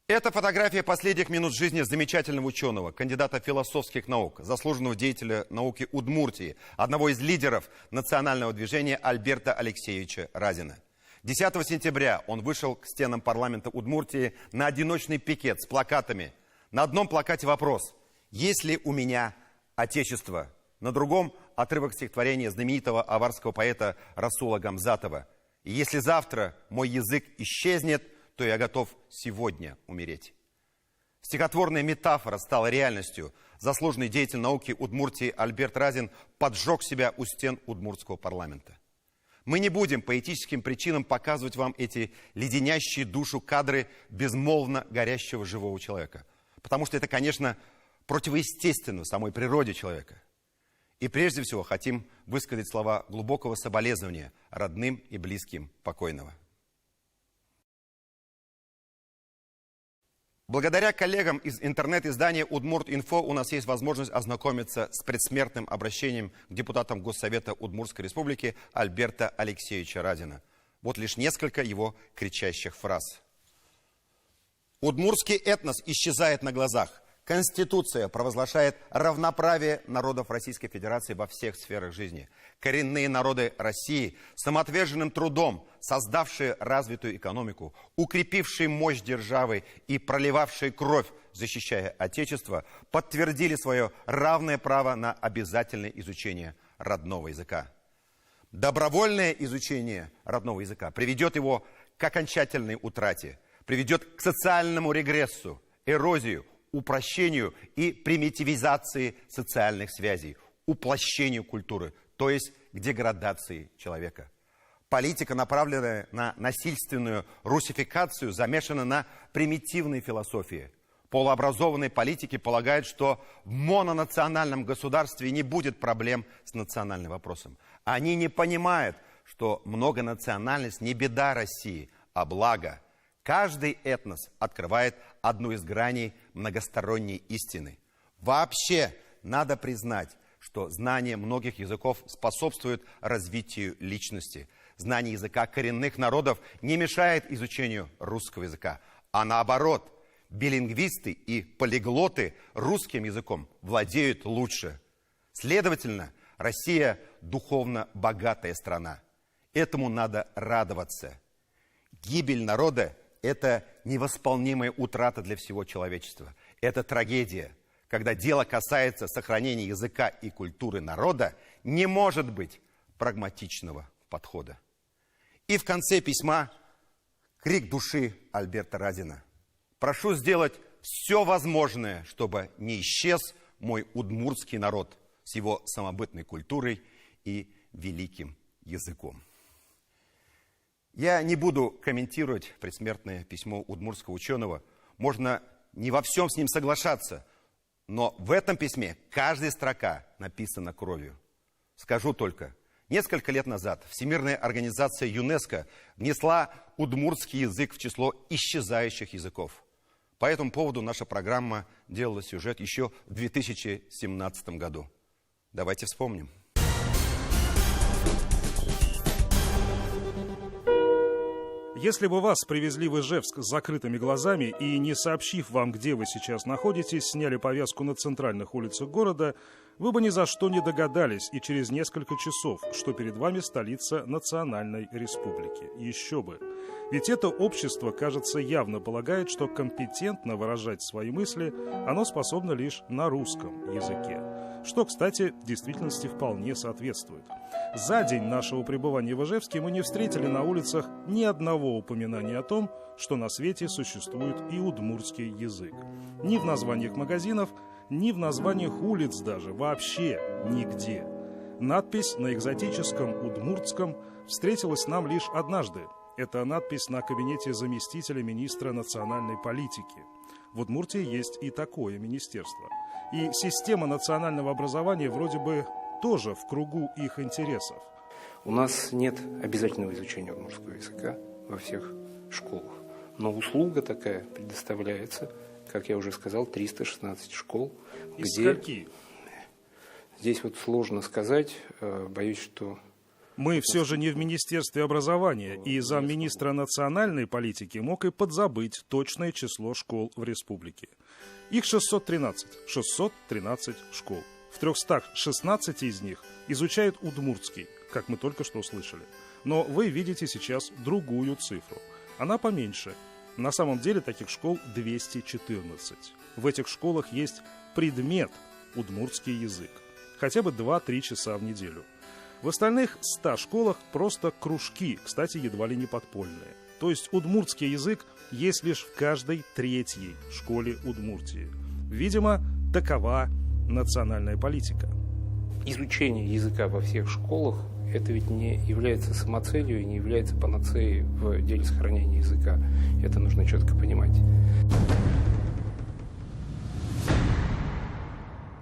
Это фотография последних минут жизни замечательного ученого, кандидата философских наук, заслуженного деятеля науки Удмуртии, одного из лидеров национального движения Альберта Алексеевича Разина. 10 сентября он вышел к стенам парламента Удмуртии на одиночный пикет с плакатами. На одном плакате вопрос: «Есть ли у меня отечество?», на другом отрывок стихотворения знаменитого аварского поэта Расула Гамзатова: «И если завтра мой язык исчезнет, то я готов сегодня умереть». Стихотворная метафора стала реальностью. Заслуженный деятель науки Удмуртии Альберт Разин поджег себя у стен удмуртского парламента. Мы не будем по этическим причинам показывать вам эти леденящие душу кадры безмолвно горящего живого человека. Потому что это, конечно, противоестественно самой природе человека. И прежде всего хотим высказать слова глубокого соболезнования родным и близким покойного. Благодаря коллегам из интернет-издания «Удмурт-Инфо» у нас есть возможность ознакомиться с предсмертным обращением к депутатам Госсовета Удмуртской Республики Альберта Алексеевича Разина. Вот лишь несколько его кричащих фраз. Удмуртский этнос исчезает на глазах. Конституция провозглашает равноправие народов Российской Федерации во всех сферах жизни. Коренные народы России, самоотверженным трудом создавшие развитую экономику, укрепившие мощь державы и проливавшие кровь, защищая Отечество, подтвердили свое равное право на обязательное изучение родного языка. Добровольное изучение родного языка приведет его к окончательной утрате, приведет к социальному регрессу, эрозию, упрощению и примитивизации социальных связей, уплощению культуры, то есть к деградации человека. Политика, направленная на насильственную русификацию, замешана на примитивной философии. Полуобразованные политики полагают, что в мононациональном государстве не будет проблем с национальным вопросом. Они не понимают, что многонациональность не беда России, а благо. Каждый этнос открывает одну из граней многосторонней истины. Вообще надо признать, что знание многих языков способствует развитию личности. Знание языка коренных народов не мешает изучению русского языка, а наоборот, билингвисты и полиглоты русским языком владеют лучше. Следовательно, Россия духовно богатая страна. Этому надо радоваться. Гибель народа – это невосполнимая утрата для всего человечества. Это трагедия. Когда дело касается сохранения языка и культуры народа, не может быть прагматичного подхода. И в конце письма крик души Альберта Разина. Прошу сделать все возможное, чтобы не исчез мой удмуртский народ с его самобытной культурой и великим языком. Я не буду комментировать предсмертное письмо удмуртского ученого. Можно не во всем с ним соглашаться, но в этом письме каждая строка написана кровью. Скажу только, несколько лет назад Всемирная организация ЮНЕСКО внесла удмуртский язык в число исчезающих языков. По этому поводу наша программа делала сюжет еще в 2017 году. Давайте вспомним. Если бы вас привезли в Ижевск с закрытыми глазами и, не сообщив вам, где вы сейчас находитесь, сняли повязку на центральных улицах города, вы бы ни за что не догадались и через несколько часов, что перед вами столица национальной республики. Еще бы. Ведь это общество, кажется, явно полагает, что компетентно выражать свои мысли оно способно лишь на русском языке. Что, кстати, в действительности вполне соответствует. За день нашего пребывания в Ижевске мы не встретили на улицах ни одного упоминания о том, что на свете существует и удмуртский язык. Ни в названиях магазинов, ни в названиях улиц даже, вообще нигде. Надпись на экзотическом удмуртском встретилась нам лишь однажды. Это надпись на кабинете заместителя министра национальной политики. В Удмуртии есть и такое министерство. И система национального образования вроде бы тоже в кругу их интересов. У нас нет обязательного изучения удмуртского языка во всех школах. Но услуга такая предоставляется, как я уже сказал, 316 школ. Из скольки? Здесь вот сложно сказать. Боюсь, что Мы все же не в Министерстве образования, и замминистра национальной политики мог и подзабыть точное число школ в республике. Их 613. 613 школ. В 316 из них изучают удмуртский, как мы только что слышали. Но вы видите сейчас другую цифру. Она поменьше. На самом деле таких школ 214. В этих школах есть предмет удмуртский язык. Хотя бы 2-3 часа в неделю. В остальных 100 школах просто кружки, кстати, едва ли не подпольные. То есть удмуртский язык есть лишь в каждой 3-й школе Удмуртии. Видимо, такова национальная политика. Изучение языка во всех школах – это ведь не является самоцелью и не является панацеей в деле сохранения языка. Это нужно четко понимать.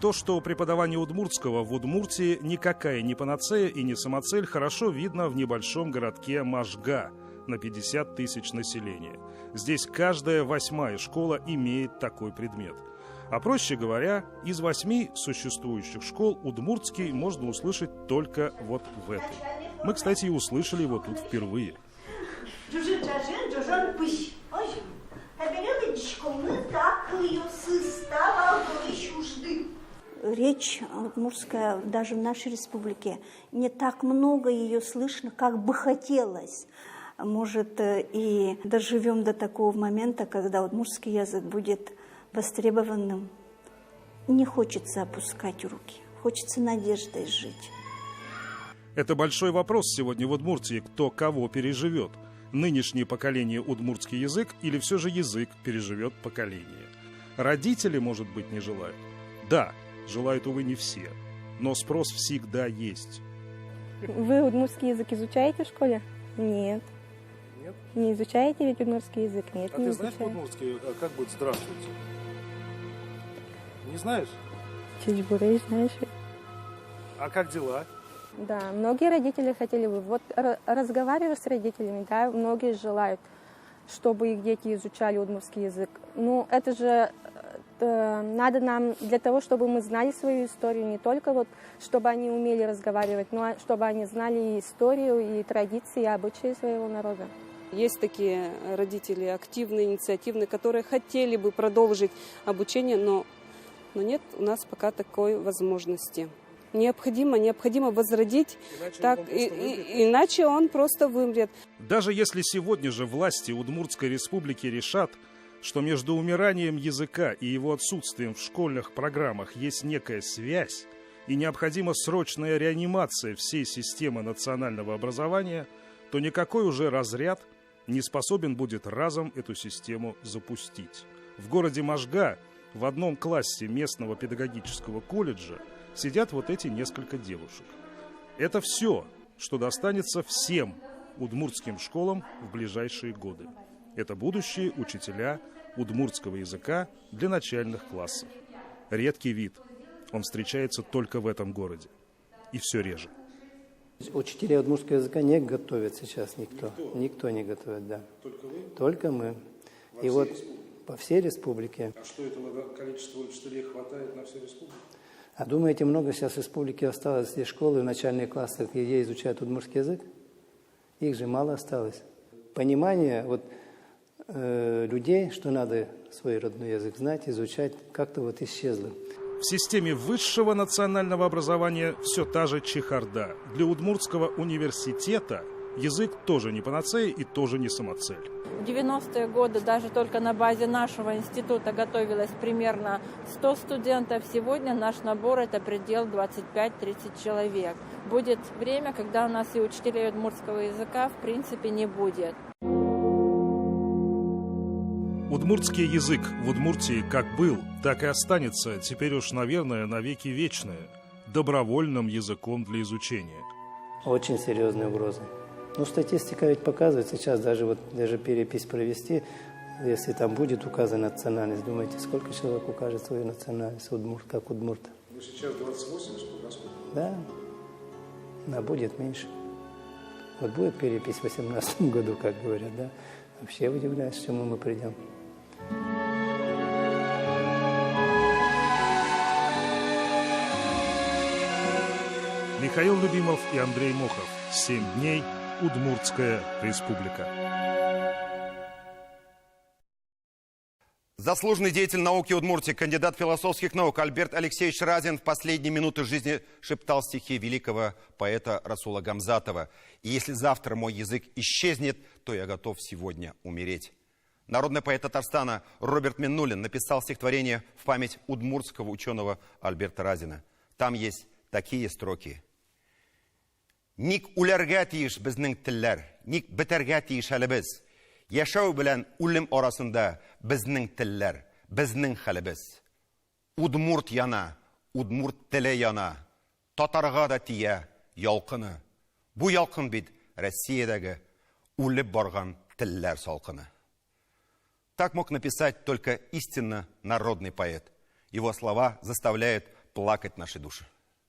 То, что преподавание удмуртского в Удмуртии никакая не панацея и не самоцель, хорошо видно в небольшом городке Можга на 50 тысяч населения. Здесь каждая 8-я школа имеет такой предмет. А проще говоря, из 8 существующих школ удмуртский можно услышать только вот в этой. Мы, кстати, и услышали его тут впервые. Речь удмуртская даже в нашей республике, не так много ее слышно, как бы хотелось. Может, и доживем до такого момента, когда удмуртский язык будет востребованным. Не хочется опускать руки, хочется надеждой жить. Это большой вопрос сегодня в Удмуртии, кто кого переживет. Нынешнее поколение удмуртский язык или все же язык переживет поколение. Родители, может быть, не желают? Да, желают, увы, не все. Но спрос всегда есть. Вы удмуртский язык изучаете в школе? Нет. Нет? Не изучаете ведь удмуртский язык? Нет, не ты знаешь изучаю. по-удмуртски, как будет «здравствуйте»? Не знаешь? Чуть бурей, знаешь. А как дела? Да, многие родители хотели бы. Вот разговариваю с родителями, да, многие желают, чтобы их дети изучали удмуртский язык. Ну, это же надо нам для того, чтобы мы знали свою историю, не только вот, чтобы они умели разговаривать, но чтобы они знали и историю, и традиции, и обычаи своего народа. Есть такие родители активные, инициативные, которые хотели бы продолжить обучение, но нет у нас пока такой возможности. Необходимо возродить, иначе он просто вымрет. Даже если сегодня же власти Удмуртской республики решат, что между умиранием языка и его отсутствием в школьных программах есть некая связь и необходима срочная реанимация всей системы национального образования, то никакой уже разряд не способен будет разом эту систему запустить. В городе Можга в одном классе местного педагогического колледжа сидят вот эти несколько девушек. Это все, что достанется всем удмуртским школам в ближайшие годы. Это будущие учителя удмуртского языка для начальных классов. Редкий вид. Он встречается только в этом городе. И все реже. Учителей удмуртского языка не готовят сейчас никто. Никто не готовит, да. Только вы? Только мы. И вот по всей республике. А что, этого количества учителей хватает на всю республику? А думаете, много сейчас в республике осталось, где школы, начальные классы, где изучают удмуртский язык? Их же мало осталось. Понимание людей, что надо свой родной язык знать, изучать, как-то вот исчезло. В системе высшего национального образования все та же чехарда. Для Удмуртского университета язык тоже не панацея и тоже не самоцель. В 90-е годы даже только на базе нашего института готовилось примерно 100 студентов. Сегодня наш набор – это предел 25-30 человек. Будет время, когда у нас и учителей удмуртского языка в принципе не будет. Удмуртский язык в Удмуртии как был, так и останется, теперь уж, наверное, навеки вечное, добровольным языком для изучения. Очень серьезная угроза. Ну, статистика ведь показывает сейчас, даже перепись провести, если там будет указана национальность, думаете, сколько человек укажет свою национальность, как удмурта? Ну, сейчас 28, сколько? Да, а будет меньше. Вот будет перепись в 2018 году, как говорят, да? Вообще удивляюсь, к чему мы придем. Михаил Любимов и Андрей Мохов. 7 дней. Удмуртская республика. Заслуженный деятель науки Удмуртии, кандидат философских наук Альберт Алексеевич Разин в последние минуты жизни шептал стихи великого поэта Расула Гамзатова. «И если завтра мой язык исчезнет, то я готов сегодня умереть». Народный поэт Татарстана Роберт Миннулин написал стихотворение в память удмуртского ученого Альберта Разина. Там есть такие строки. «Ник улярга тиеш безнең телләр, ник бетәргә тиеш әле без. Яшәү белән үлем арасында безнең телләр, безнең хәлебез. Удмурт яна, удмурт теле яна, татарга да тия ялкыны. Бу ялкын бит Россиядәге үлеп барган телләр салкыны». Так мог написать только истинно народный поэт. Его слова заставляют плакать наши души.